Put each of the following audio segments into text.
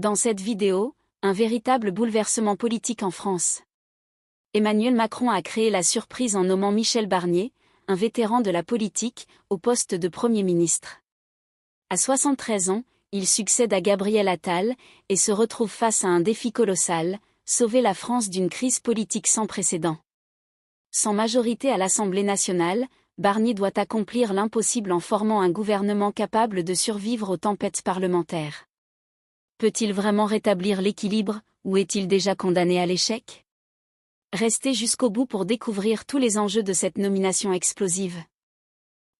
Dans cette vidéo, un véritable bouleversement politique en France. Emmanuel Macron a créé la surprise en nommant Michel Barnier, un vétéran de la politique, au poste de Premier ministre. À 73 ans, il succède à Gabriel Attal et se retrouve face à un défi colossal, sauver la France d'une crise politique sans précédent. Sans majorité à l'Assemblée nationale, Barnier doit accomplir l'impossible en formant un gouvernement capable de survivre aux tempêtes parlementaires. Peut-il vraiment rétablir l'équilibre, ou est-il déjà condamné à l'échec? Restez jusqu'au bout pour découvrir tous les enjeux de cette nomination explosive.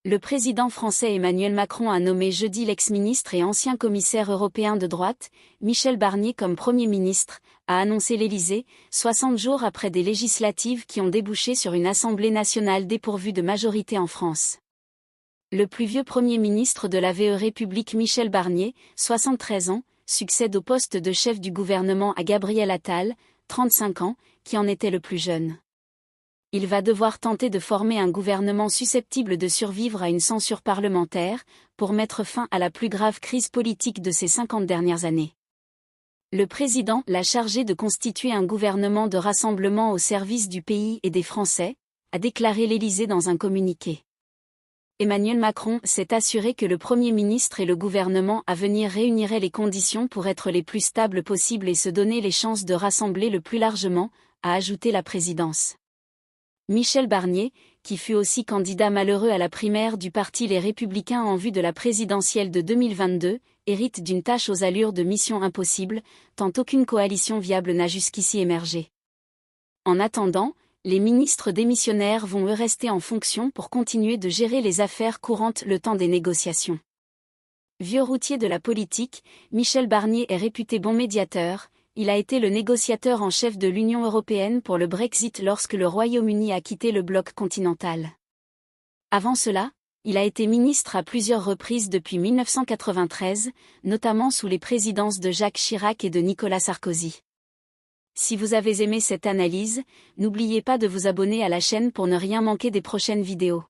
Le président français Emmanuel Macron a nommé jeudi l'ex-ministre et ancien commissaire européen de droite, Michel Barnier comme Premier ministre, a annoncé l'Élysée, 60 jours après des législatives qui ont débouché sur une Assemblée nationale dépourvue de majorité en France. Le plus vieux Premier ministre de la République Michel Barnier, 73 ans, succède au poste de chef du gouvernement à Gabriel Attal, 35 ans, qui en était le plus jeune. Il va devoir tenter de former un gouvernement susceptible de survivre à une censure parlementaire, pour mettre fin à la plus grave crise politique de ces 50 dernières années. Le président l'a chargé de constituer un gouvernement de rassemblement au service du pays et des Français, a déclaré l'Élysée dans un communiqué. Emmanuel Macron s'est assuré que le Premier ministre et le gouvernement à venir réuniraient les conditions pour être les plus stables possibles et se donner les chances de rassembler le plus largement, a ajouté la présidence. Michel Barnier, qui fut aussi candidat malheureux à la primaire du parti Les Républicains en vue de la présidentielle de 2022, hérite d'une tâche aux allures de mission impossible, tant aucune coalition viable n'a jusqu'ici émergé. En attendant, les ministres démissionnaires vont eux rester en fonction pour continuer de gérer les affaires courantes le temps des négociations. Vieux routier de la politique, Michel Barnier est réputé bon médiateur. Il a été le négociateur en chef de l'Union européenne pour le Brexit lorsque le Royaume-Uni a quitté le bloc continental. Avant cela, il a été ministre à plusieurs reprises depuis 1993, notamment sous les présidences de Jacques Chirac et de Nicolas Sarkozy. Si vous avez aimé cette analyse, n'oubliez pas de vous abonner à la chaîne pour ne rien manquer des prochaines vidéos.